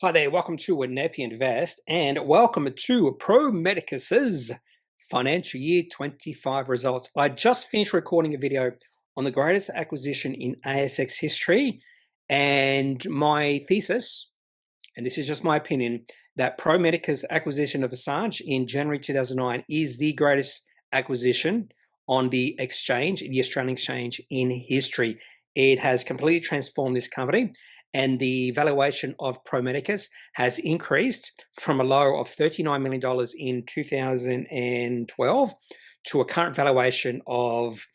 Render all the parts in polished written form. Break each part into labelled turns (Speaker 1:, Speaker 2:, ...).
Speaker 1: Hi there, welcome to Kneppy Invest and welcome to Pro Medicus's financial year 25 results. I just finished recording a video on the greatest acquisition in ASX history and my thesis, and this is just my opinion, that Pro Medicus acquisition of Assange in January 2009 is the greatest acquisition on the exchange, the Australian exchange, in history. It has completely transformed this company, and the valuation of Pro Medicus has increased from a low of $39 million in 2012 to a current valuation of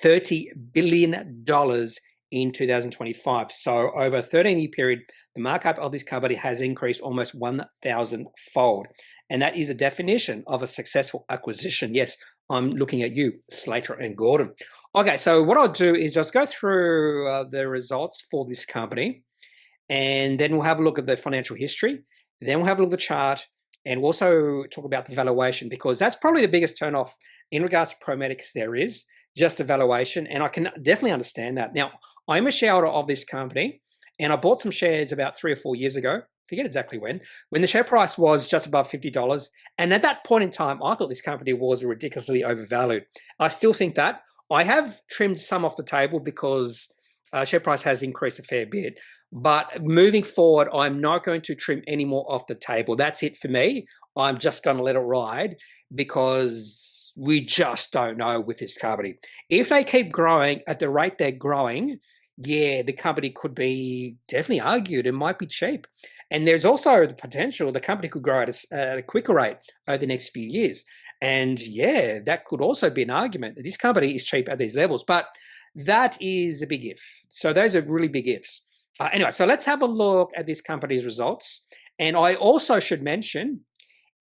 Speaker 1: $30 billion in 2025. So over a 13-year period, the markup of this company has increased almost 1,000-fold. And that is a definition of a successful acquisition. Yes, I'm looking at you, Slater and Gordon. Okay, so what I'll do is just go through the results for this company, and then we'll have a look at the financial history. Then we'll have a look at the chart, and we'll also talk about the valuation, because that's probably the biggest turnoff in regards to Pro Medicus there is, just the valuation, and I can definitely understand that. Now, I'm a shareholder of this company, and I bought some shares about 3 or 4 years ago, forget exactly when the share price was just above $50, and at that point in time, I thought this company was ridiculously overvalued. I still think that. I have trimmed some off the table because share price has increased a fair bit. But moving forward, I'm not going to trim any more off the table. That's it for me. I'm just going to let it ride because we just don't know with this company. If they keep growing at the rate they're growing, yeah, the company could be definitely argued. It might be cheap. And there's also the potential the company could grow at a quicker rate over the next few years. And yeah, that could also be an argument that this company is cheap at these levels. But that is a big if. So those are really big ifs. Anyway, so let's have a look at this company's results. And I also should mention,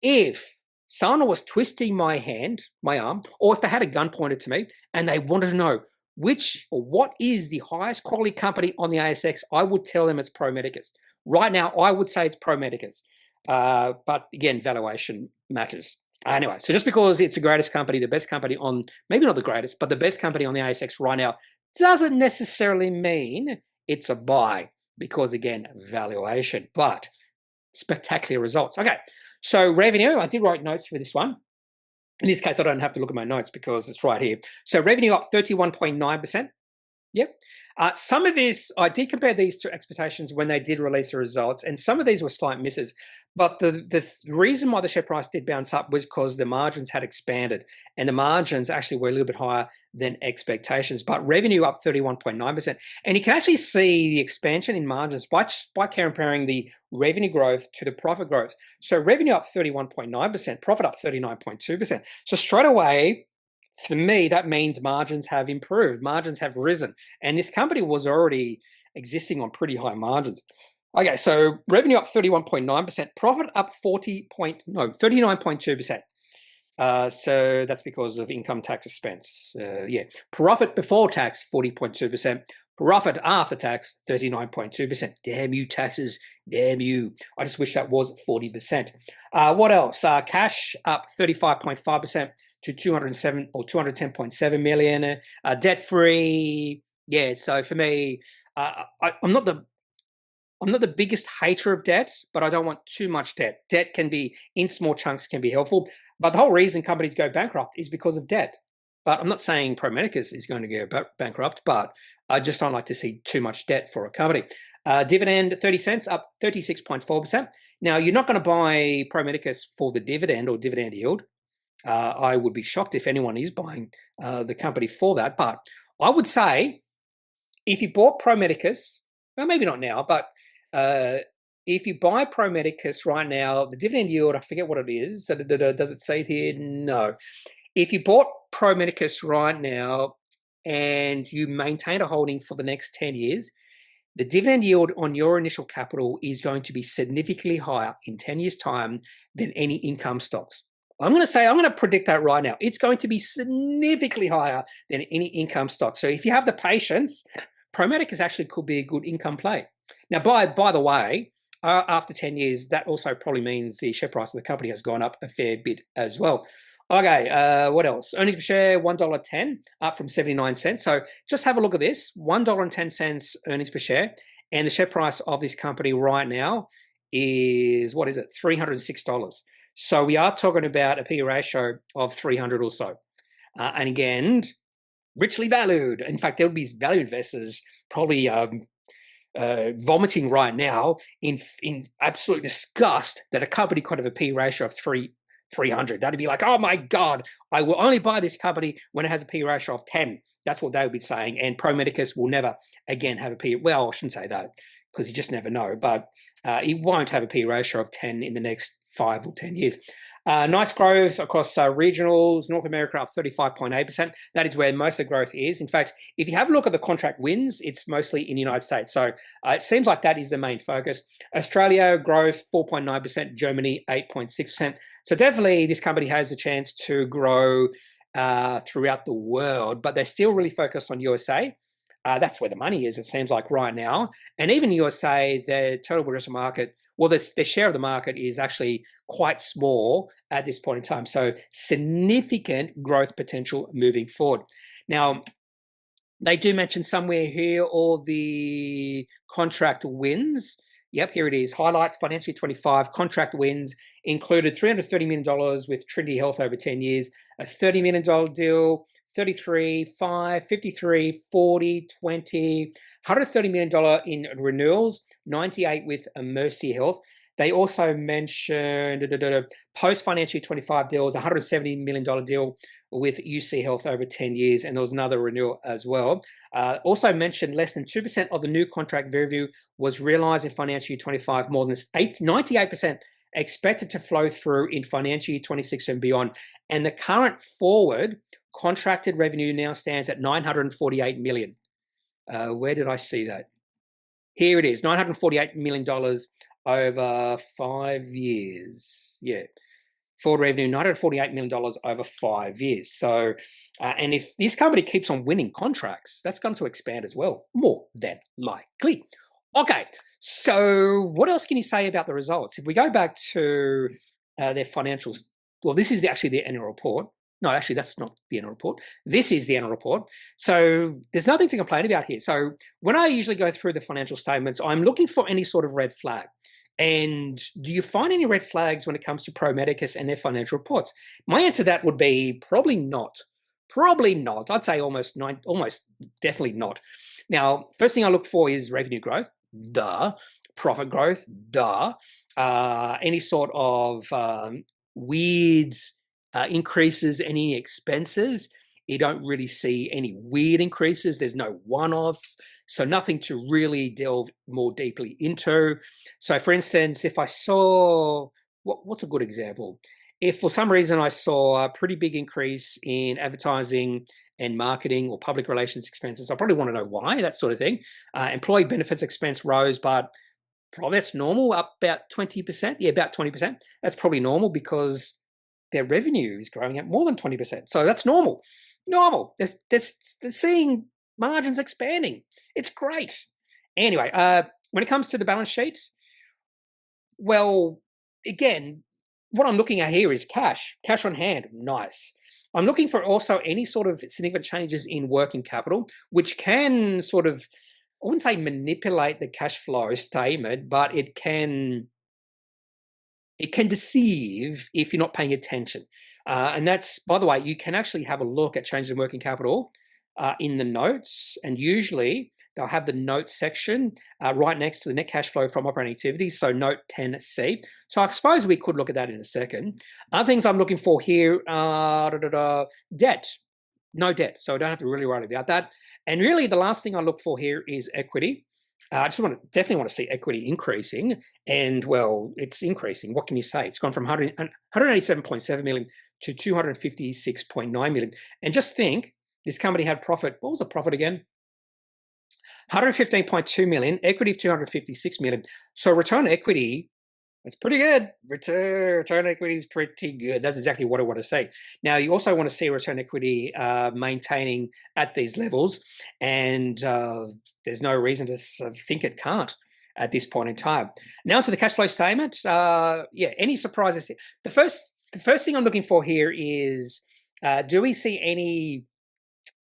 Speaker 1: if someone was twisting my hand, my arm, or if they had a gun pointed to me and they wanted to know which or what is the highest quality company on the ASX, I would tell them it's Pro Medicus. Right now, I would say it's Pro Medicus. But again, valuation matters. Anyway, so just because it's the greatest company, the best company on, maybe not the greatest, but the best company on the ASX right now, doesn't necessarily mean it's a buy, because again, valuation, but spectacular results. Okay, so revenue, I did write notes for this one. In this case, I don't have to look at my notes because it's right here. So revenue up 31.9%. Yep. Some of this, I did compare these to expectations when they did release the results, and some of these were slight misses. But the reason why the share price did bounce up was because the margins had expanded, and the margins actually were a little bit higher than expectations. But revenue up 31.9%. And you can actually see the expansion in margins by comparing the revenue growth to the profit growth. So revenue up 31.9%, profit up 39.2%. So straight away, for me, that means margins have improved, margins have risen, and this company was already existing on pretty high margins. Okay, so revenue up 31.9%, profit up 39.2%. So that's because of income tax expense. Yeah, profit before tax 40.2%, profit after tax 39.2%. Damn you, taxes! Damn you! I just wish that was 40%. What else? Cash up 35.5% to 207 or 210.7 million. Debt free. Yeah. So for me, I'm not the biggest hater of debt, but I don't want too much debt. Debt can be in small chunks, can be helpful. But the whole reason companies go bankrupt is because of debt. But I'm not saying Pro Medicus is going to go bankrupt, but I just don't like to see too much debt for a company. Dividend, 30 cents, up 36.4%. Now, you're not going to buy Pro Medicus for the dividend or dividend yield. I would be shocked if anyone is buying the company for that. But I would say if you bought Pro Medicus, well, maybe not now, but if you buy Pro Medicus right now, the dividend yield, I forget what it is. Does it say it here? No. If you bought Pro Medicus right now and you maintain a holding for the next 10 years, the dividend yield on your initial capital is going to be significantly higher in 10 years' time than any income stocks. I'm going to predict that right now. It's going to be significantly higher than any income stock. So if you have the patience, Pro Medicus actually could be a good income play. Now, by the way, after 10 years, that also probably means the share price of the company has gone up a fair bit as well. Okay, what else? Earnings per share, $1.10, up from 79 cents. So just have a look at this, $1.10 earnings per share, and the share price of this company right now is, what is it, $306. So we are talking about a P ratio of 300 or so. And again, richly valued. In fact, there would be value investors probably vomiting right now in absolute disgust that a company could have a P ratio of 300. That'd be like, oh my God, I will only buy this company when it has a P ratio of 10. That's what they would be saying. And Pro Medicus will never again have a P. Well, I shouldn't say that because you just never know. But it won't have a P ratio of 10 in the next 5 or 10 years. Nice growth across regionals. North America up 35.8%. That is where most of the growth is. In fact, if you have a look at the contract wins, it's mostly in the United States. So it seems like that is the main focus. Australia growth 4.9%. Germany 8.6%. So definitely this company has a chance to grow throughout the world, but they're still really focused on USA. That's where the money is, it seems like right now. And even USA, their total addressable market, well, their share of the market is actually quite small at this point in time. So significant growth potential moving forward. Now, they do mention somewhere here all the contract wins. Yep, here it is. Highlights, financial year 25, contract wins included $330 million with Trinity Health over 10 years, a $30 million deal, 33, 5, 53, 40, 20, $130 million in renewals, 98 with Mercy Health. They also mentioned post-financial year 25 deals, $170 million deal with UC Health over 10 years, and there was another renewal as well. Also mentioned less than 2% of the new contract value was realized in financial year 25, more than 98% expected to flow through in financial year 26 and beyond. And the current forward contracted revenue now stands at $948 million. Where did I see that? Here it is, $948 million over 5 years. Yeah, forward revenue, $948 million over 5 years. So, and if this company keeps on winning contracts, that's going to expand as well, more than likely. Okay, so what else can you say about the results? If we go back to their financials, well, this is actually their annual report. No, actually, that's not the annual report. This is the annual report. So there's nothing to complain about here. So when I usually go through the financial statements, I'm looking for any sort of red flag. And do you find any red flags when it comes to Pro Medicus and their financial reports? My answer to that would be probably not. Probably not. I'd say almost definitely not. Now, first thing I look for is revenue growth. Duh. Profit growth. Duh. Any sort of weird increases, any expenses. You don't really see any weird increases. There's no one-offs. So nothing to really delve more deeply into. So for instance, if I saw, what's a good example? If for some reason I saw a pretty big increase in advertising and marketing or public relations expenses, I probably want to know why, that sort of thing. Employee benefits expense rose, but probably that's normal, up about 20%. Yeah, about 20%. That's probably normal because their revenue is growing at more than 20%. So that's normal. Normal. They're seeing margins expanding. It's great. Anyway, when it comes to the balance sheet, well, again, what I'm looking at here is cash on hand. Nice. I'm looking for also any sort of significant changes in working capital, which can sort of, I wouldn't say manipulate the cash flow statement, but it can deceive if you're not paying attention. And that's, by the way, you can actually have a look at changes in working capital in the notes, and usually they'll have the notes section right next to the net cash flow from operating activities, so note 10C. So I suppose we could look at that in a second. Other things I'm looking for here are debt. No debt, so I don't have to really worry about that. And really the last thing I look for here is equity. I just definitely want to see equity increasing, and well, it's increasing. What can you say? It's gone from 187.7 million to 256.9 million. And just think, this company had profit. What was the profit again? 115.2 million, equity of 256 million. So return on equity, that's pretty good. Return equity is pretty good. That's exactly what I want to say. Now, you also want to see return equity maintaining at these levels, and there's no reason to think it can't at this point in time. Now to the cash flow statement. Any surprises? The first thing I'm looking for here is, do we see any,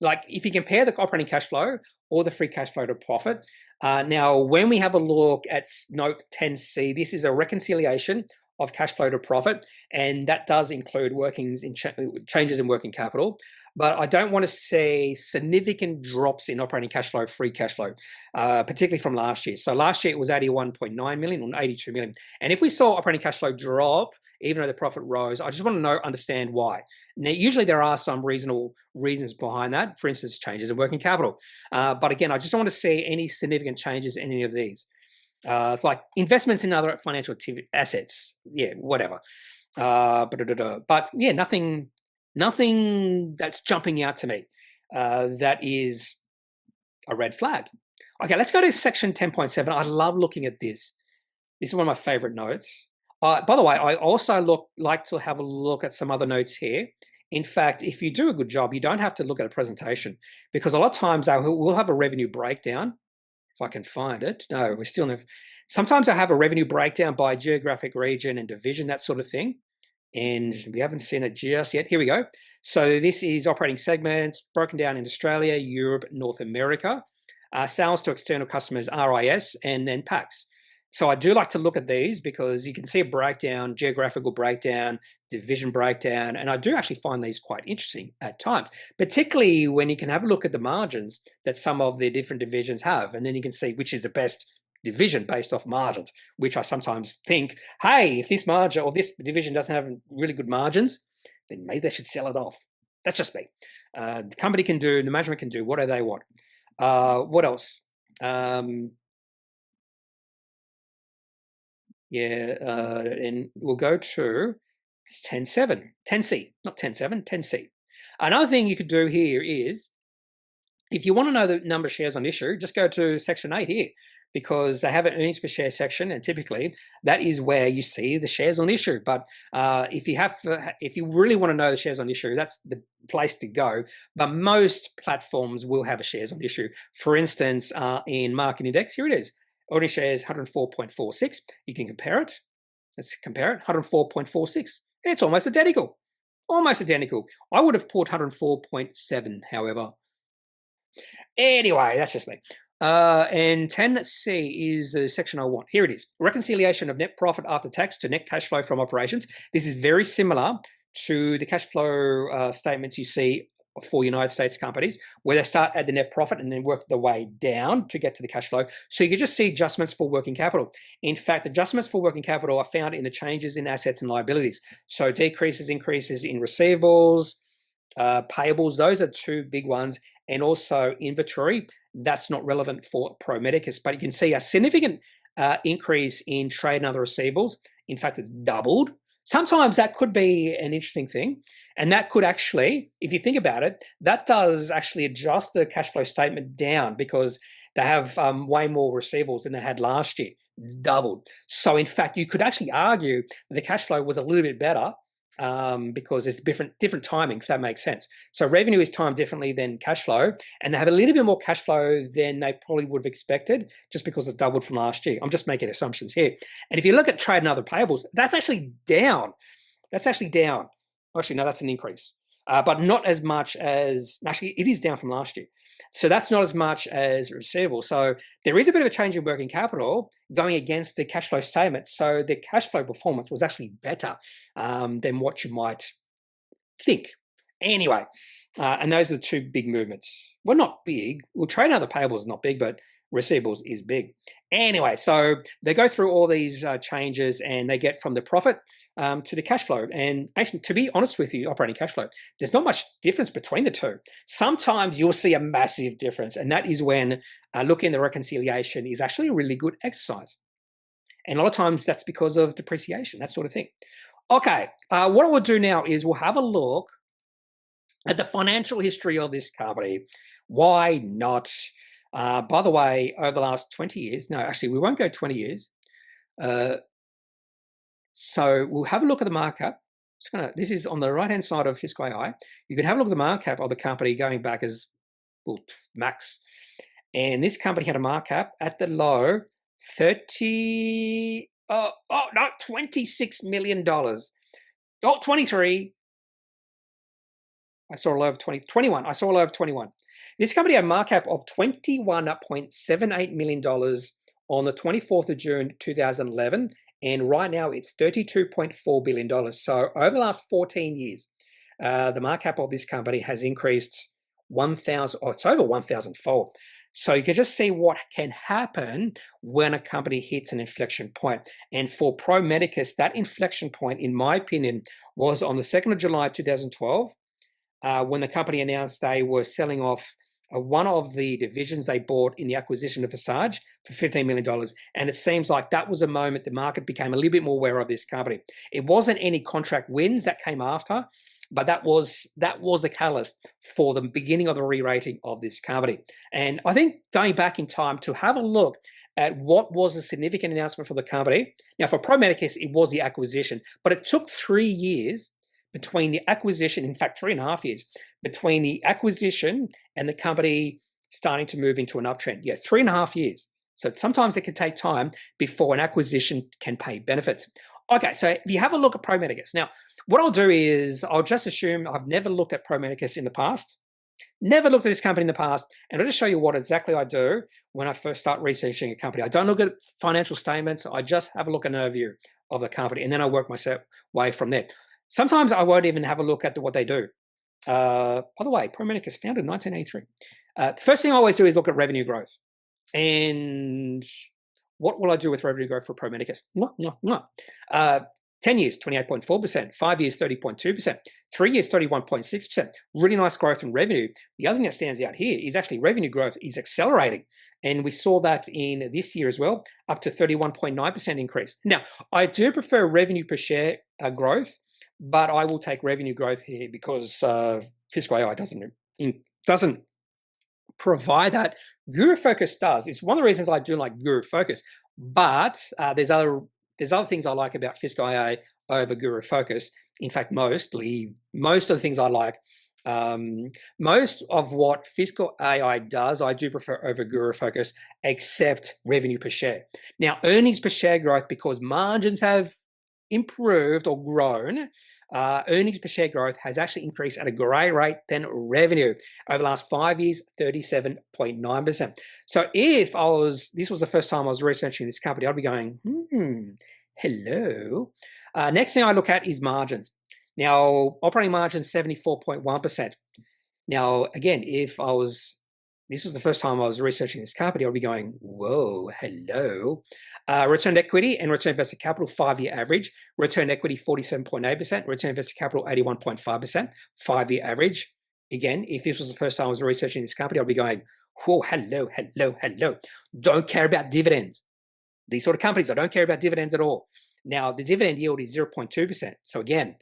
Speaker 1: like if you compare the operating cash flow or the free cash flow to profit. Now, when we have a look at note 10C, this is a reconciliation of cash flow to profit, and that does include changes in working capital. But I don't want to see significant drops in operating cash flow, free cash flow, particularly from last year. So last year it was 81.9 million or 82 million. And if we saw operating cash flow drop, even though the profit rose, I just want to understand why. Now, usually there are some reasonable reasons behind that. For instance, changes in working capital. But again, I just don't want to see any significant changes in any of these. Like investments in other financial assets. Yeah, whatever. But yeah, nothing that's jumping out to me that is a red flag. Okay, let's go to section 10.7. I love looking at this. This is one of my favorite notes. By the way, I also like to have a look at some other notes here. In fact, if you do a good job, you don't have to look at a presentation, because a lot of times we'll have a revenue breakdown. If I can find it. No, we still have. Sometimes I have a revenue breakdown by geographic region and division, that sort of thing. And we haven't seen it just yet. Here we go. So this is operating segments broken down in Australia, Europe, North America, sales to external customers, RIS, and then PAX. So I do like to look at these because you can see a breakdown, geographical breakdown, division breakdown, and I do actually find these quite interesting at times, particularly when you can have a look at the margins that some of the different divisions have, and then you can see which is the best division based off margins, which I sometimes think, hey, if this margin or this division doesn't have really good margins, then maybe they should sell it off. That's just me. The company can do, the management can do whatever they want. What else? And we'll go to 10.7, 10C, not 10.7, 10C. Another thing you could do here is, if you want to know the number of shares on issue, just go to section 8 here, because they have an earnings per share section, and typically that is where you see the shares on issue. But if you really want to know the shares on issue, that's the place to go. But most platforms will have a shares on issue. For instance, in Market Index, here it is. Ordinary shares 104.46. You can compare it. Let's compare it. 104.46. It's almost identical. Almost identical. I would have put 104.7, however. Anyway, that's just me. And 10C is the section I want. Here it is. Reconciliation of net profit after tax to net cash flow from operations. This is very similar to the cash flow statements you see for United States companies, where they start at the net profit and then work their way down to get to the cash flow. So you can just see adjustments for working capital. In fact, adjustments for working capital are found in the changes in assets and liabilities. So decreases, increases in receivables, payables, those are two big ones. And also inventory, that's not relevant for Pro Medicus, but you can see a significant increase in trade and other receivables. In fact, it's doubled. Sometimes that could be an interesting thing. And that could actually, if you think about it, that does actually adjust the cash flow statement down, because they have way more receivables than they had last year. It's doubled. So in fact, you could actually argue that the cash flow was a little bit better, because it's different timing, if that makes sense. So revenue is timed differently than cash flow, and they have a little bit more cash flow than they probably would have expected, just because it's doubled from last year. I'm just making assumptions here. And if you look at trade and other payables, that's actually down. That's actually down. Actually, no, that's an increase. But not as much as, actually, it is down from last year. So that's not as much as receivable. So there is a bit of a change in working capital going against the cash flow statement. So the cash flow performance was actually better than what you might think. Anyway, and those are the two big movements. Well, not big. Well, trade and other payables is not big, but receivables is big. Anyway, so they go through all these changes, and they get from the profit to the cash flow. And actually, to be honest with you, operating cash flow, there's not much difference between the two. Sometimes you'll see a massive difference, and that is when looking at the reconciliation is actually a really good exercise. And a lot of times that's because of depreciation, that sort of thing. Okay, what I will do now is we'll have a look at the financial history of this company. Why not? By the way, over the last 20 years, no, actually, we won't go 20 years. So we'll have a look at the markup. This is on the right-hand side of Fiscal AI. You can have a look at the markup of the company going back as, well, max. And this company had a markup at the low, $26 million. 23. I saw a low of 21. I saw a low of 21. This company had a market cap of $21.78 million on the 24th of June 2011, and right now it's $32.4 billion. So over the last 14 years, the market cap of this company has increased 1,000, it's over 1,000 fold. So you can just see what can happen when a company hits an inflection point. And for Pro Medicus, that inflection point, in my opinion, was on the 2nd of July 2012, when the company announced they were selling off one of the divisions they bought in the acquisition of Visage for $15 million. And it seems like that was a moment the market became a little bit more aware of this company. It wasn't any contract wins that came after, but that was a catalyst for the beginning of the re-rating of this company. And I think going back in time to have a look at what was a significant announcement for the company. Now, for Pro Medicus, it was the acquisition, but it took 3 years between the acquisition, in fact, 3.5 years, between the acquisition and the company starting to move into an uptrend. Yeah, 3.5 years. So sometimes it can take time before an acquisition can pay benefits. Okay, so if you have a look at Pro Medicus. Now, what I'll do is I'll just assume I've never looked at Pro Medicus in the past, never looked at this company in the past, and I'll just show you what exactly I do when I first start researching a company. I don't look at financial statements. I just have a look at an overview of the company, and then I work myself way from there. Sometimes I won't even have a look at what they do. By the way, Pro Medicus founded in 1983. First thing I always do is look at revenue growth. And what will I do with revenue growth for Pro Medicus? 10 years, 28.4%, 5 years, 30.2%, 3 years, 31.6%. Really nice growth in revenue. The other thing that stands out here is actually revenue growth is accelerating. And we saw that in this year as well, up to 31.9% increase. Now, I do prefer revenue per share growth, but I will take revenue growth here because Fiscal AI doesn't provide that. Guru Focus does. It's one of the reasons I do like Guru Focus, but there's other things I like about Fiscal AI over Guru Focus. In fact, most of the things I like, most of what Fiscal AI does, I do prefer over Guru Focus, except revenue per share. Now, earnings per share growth, because margins have improved or grown, earnings per share growth has actually increased at a greater rate than revenue over the last 5 years, 37.9%. So if this was the first time I was researching this company, I'd be going, hello. Next thing I look at is margins. Now, operating margin 74.1%. Now, again, this was the first time I was researching this company, I'll be going, whoa, hello. Return equity and return invested capital 5-year average. Return equity 47.8%. Return invested capital 81.5%. 5-year average. Again, if this was the first time I was researching this company, I'll be going, whoa, hello. Don't care about dividends. These sort of companies, I don't care about dividends at all. Now, the dividend yield is 0.2%. So again,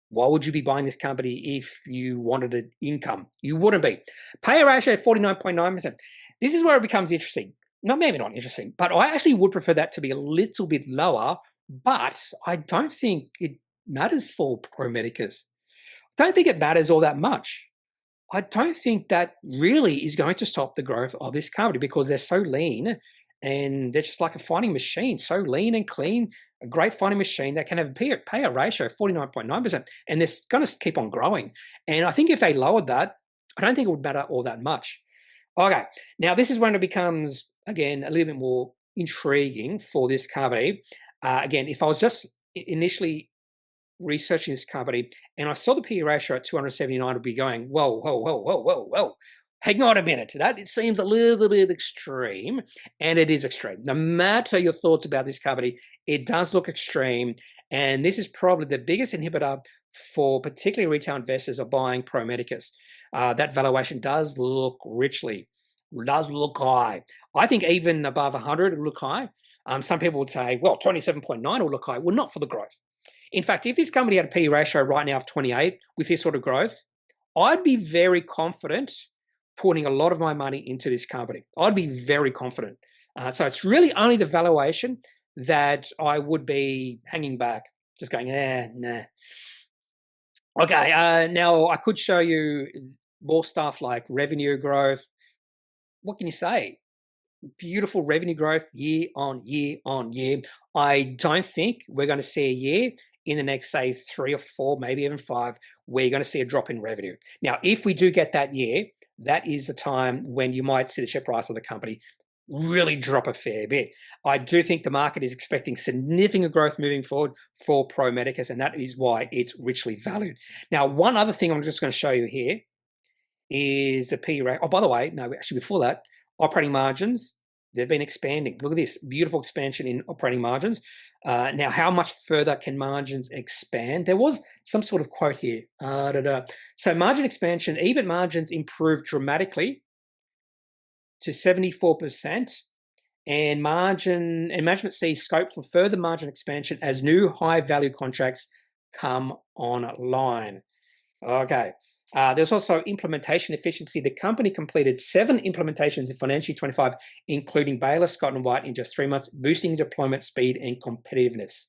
Speaker 1: why would you be buying this company if you wanted an income? You wouldn't be. Payout ratio at 49.9%. This is where it becomes interesting. No, maybe not interesting, but I actually would prefer that to be a little bit lower, but I don't think it matters for Pro Medicus. I don't think it matters all that much. I don't think that really is going to stop the growth of this company because they're so lean and they're just like a fighting machine, so lean and clean, a great fighting machine that can have a payout ratio of 49.9%, and they're going to keep on growing. And I think if they lowered that, I don't think it would matter all that much. Okay, now this is when it becomes, again, a little bit more intriguing for this company. Again, if I was just initially researching this company and I saw the PE ratio at 279, I'd be going, whoa. Hang on a minute to that. It seems a little bit extreme, and it is extreme. No matter your thoughts about this company, it does look extreme, and this is probably the biggest inhibitor for particularly retail investors of buying Pro Medicus. That valuation does look high. I think even above 100 will look high. Some people would say, well, 27.9 will look high. Well, not for the growth. In fact, if this company had a PE ratio right now of 28 with this sort of growth, I'd be very confident putting a lot of my money into this company. I'd be very confident. So it's really only the valuation that I would be hanging back, just going, nah. Okay, now I could show you more stuff like revenue growth. What can you say? Beautiful revenue growth year on year on year. I don't think we're going to see a year in the next, say, 3 or 4, maybe even 5, where you're going to see a drop in revenue. Now, if we do get that year, that is the time when you might see the share price of the company really drop a fair bit. I do think the market is expecting significant growth moving forward for Pro Medicus, and that is why it's richly valued. Now, one other thing I'm just going to show you here is the P rate. Oh, by the way, no, actually before that, operating margins, they've been expanding. Look at this beautiful expansion in operating margins. Now, how much further can margins expand? There was some sort of quote here. So margin expansion, EBIT margins improved dramatically to 74%, and management sees scope for further margin expansion as new high-value contracts come online. Okay. There's also implementation efficiency. The company completed 7 implementations in financial year 25, including Baylor, Scott & White in just 3 months, boosting deployment speed and competitiveness.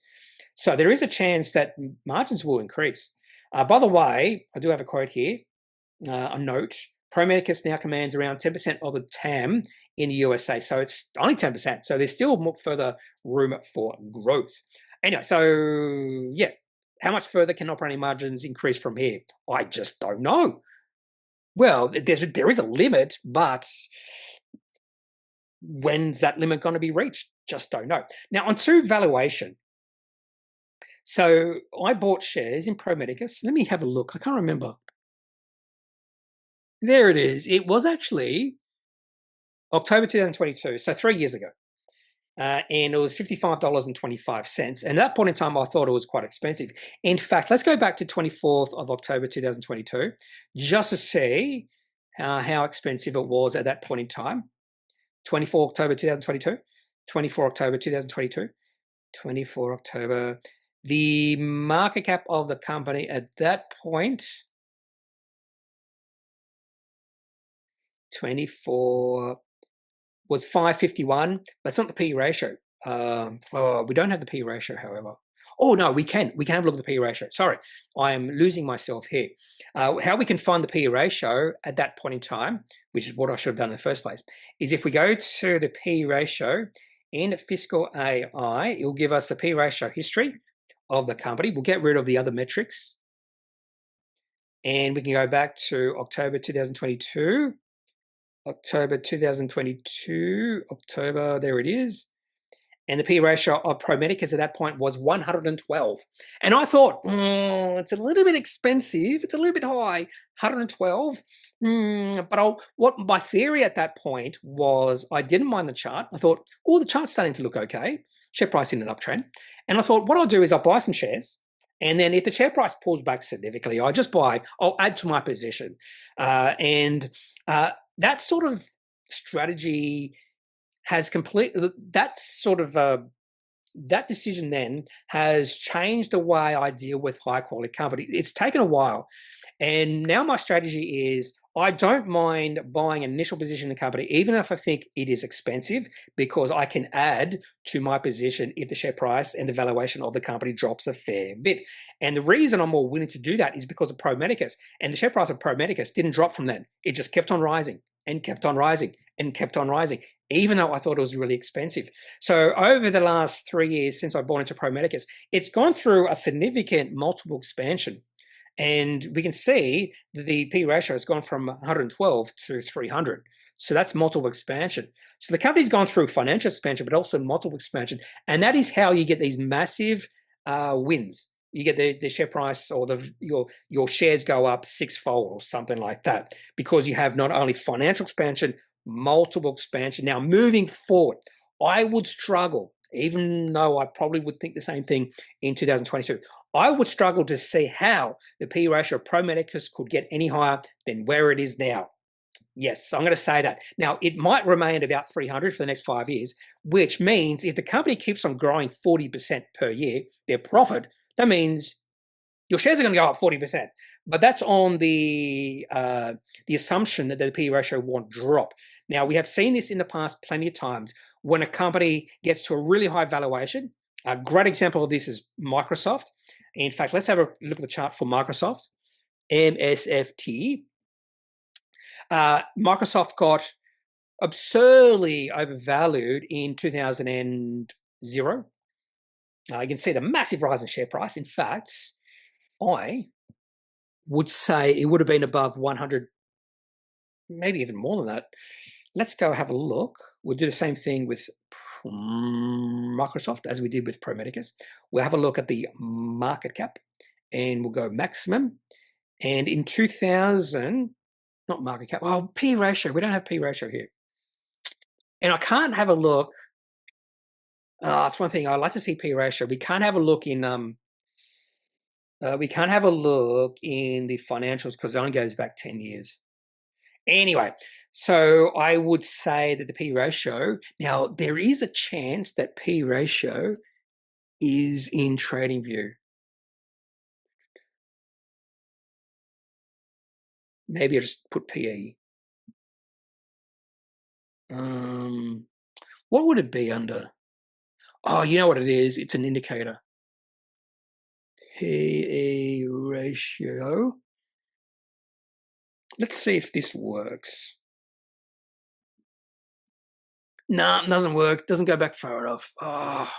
Speaker 1: So there is a chance that margins will increase. By the way, I do have a quote here, a note. Pro Medicus now commands around 10% of the TAM in the USA. So it's only 10%. So there's still more further room for growth. Anyway, so yeah. How much further can operating margins increase from here? I just don't know. Well, there is a limit, but when's that limit going to be reached? Just don't know. Now, on to valuation. So I bought shares in Pro Medicus. Let me have a look. I can't remember. There it is. It was actually October 2022, so 3 years ago. And it was $55.25. And at that point in time, I thought it was quite expensive. In fact, let's go back to 24th of October 2022, just to see how expensive it was at that point in time. 24 October 2022, 24 October 2022, 24 October. The market cap of the company at that point, 24 was 551. That's not the P ratio. We don't have the P ratio, however. Oh, no, we can. We can have a look at the P ratio. Sorry, I am losing myself here. How we can find the P ratio at that point in time, which is what I should have done in the first place, is if we go to the P ratio in Fiscal AI, it will give us the P ratio history of the company. We'll get rid of the other metrics. And we can go back to October 2022. October 2022, October, there it is. And the P ratio of Pro Medicus at that point was 112. And I thought, it's a little bit expensive. It's a little bit high, 112. But what my theory at that point was, I didn't mind the chart. I thought, the chart's starting to look okay. Share price in an uptrend. And I thought, what I'll do is I'll buy some shares. And then if the share price pulls back significantly, I'll add to my position. That sort of strategy has that decision then has changed the way I deal with high quality company. It's taken a while. And now my strategy is I don't mind buying an initial position in the company, even if I think it is expensive, because I can add to my position if the share price and the valuation of the company drops a fair bit. And the reason I'm more willing to do that is because of Pro Medicus. And the share price of Pro Medicus didn't drop from then. It just kept on rising and kept on rising and kept on rising, even though I thought it was really expensive. So over the last 3 years since I bought into Pro Medicus, it's gone through a significant multiple expansion. And we can see that the P ratio has gone from 112 to 300. So that's multiple expansion. So the company's gone through financial expansion, but also multiple expansion. And that is how you get these massive wins. You get the share price or your shares go up 6-fold or something like that, because you have not only financial expansion, multiple expansion. Now, moving forward, I would struggle, even though I probably would think the same thing in 2022. I would struggle to see how the P ratio of Pro Medicus could get any higher than where it is now. Yes, I'm going to say that. Now, it might remain about 300 for the next 5 years, which means if the company keeps on growing 40% per year, their profit, that means your shares are going to go up 40%. But that's on the assumption that the P ratio won't drop. Now, we have seen this in the past plenty of times when a company gets to a really high valuation. A great example of this is Microsoft. In fact, let's have a look at the chart for Microsoft, MSFT. Microsoft got absurdly overvalued in 2000. You can see the massive rise in share price. In fact, I would say it would have been above $100 maybe even more than that. Let's go have a look. We'll do the same thing with Microsoft as we did with Pro Medicus. We'll have a look at the market cap and we'll go maximum. And in 2000, not market cap, oh, P ratio. We don't have P ratio here. And I can't have a look. That's one thing I like to see P ratio. We can't have a look in the financials because it only goes back 10 years. Anyway, so I would say that the P ratio, now there is a chance that P ratio is in TradingView. Maybe I'll just put PE. What would it be under? Oh, you know what it is? It's an indicator. PE ratio. Let's see if this works. No, it doesn't work. Doesn't go back far enough. Oh.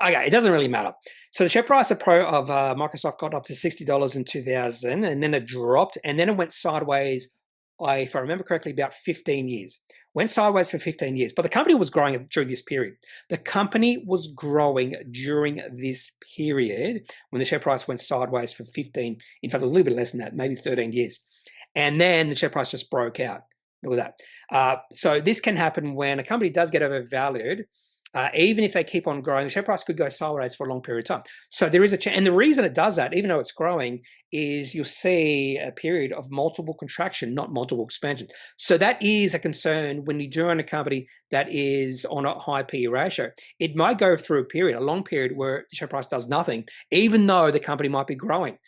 Speaker 1: Okay, it doesn't really matter. So the share price of Microsoft got up to $60 in 2000, and then it dropped, and then it went sideways, if I remember correctly, about 15 years. Went sideways for 15 years, but the company was growing during this period. The company was growing during this period when the share price went sideways for 15, in fact, it was a little bit less than that, maybe 13 years. And then the share price just broke out. Look at that. So this can happen when a company does get overvalued. Even if they keep on growing, the share price could go sideways for a long period of time. So there is a chance. And the reason it does that, even though it's growing, is you'll see a period of multiple contraction, not multiple expansion. So that is a concern when you do own a company that is on a high PE ratio. It might go through a period, a long period, where the share price does nothing, even though the company might be growing.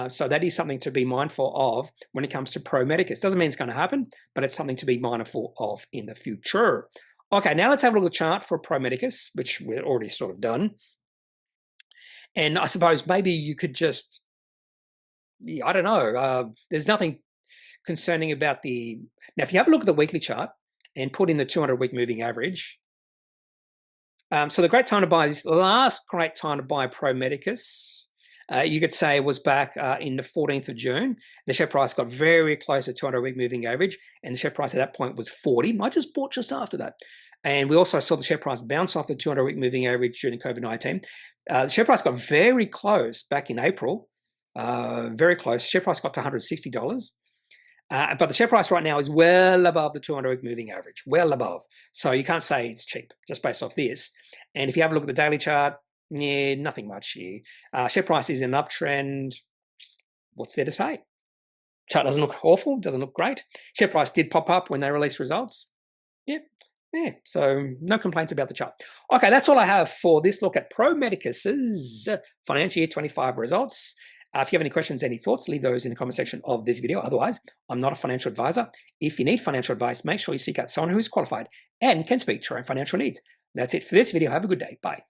Speaker 1: So that is something to be mindful of when it comes to Pro Medicus. Doesn't mean it's going to happen, but it's something to be mindful of in the future. Okay, now let's have a look at the chart for Pro Medicus, which we're already sort of done. And I suppose maybe you could just, I don't know, there's nothing concerning about the, now if you have a look at the weekly chart and put in the 200-week moving average, so the great time to buy, this last great time to buy Pro Medicus, you could say was back in the 14th of June. The share price got very close to 200-week moving average, and the share price at that point was 40. I just bought just after that. And we also saw the share price bounce off the 200-week moving average during COVID-19. The share price got very close back in April, very close. Share price got to $160. But the share price right now is well above the 200-week moving average, well above. So you can't say it's cheap just based off this. And if you have a look at the daily chart, yeah, nothing much here. Share price is an uptrend. What's there to say? Chart doesn't look awful, doesn't look great. Share price did pop up when they released results. Yeah, so no complaints about the chart. Okay, that's all I have for this look at Pro Medicus's financial year 25 results. If you have any questions, any thoughts, leave those in the comment section of this video. Otherwise, I'm not a financial advisor. If you need financial advice, make sure you seek out someone who is qualified and can speak to your own financial needs. That's it for this video. Have a good day. Bye.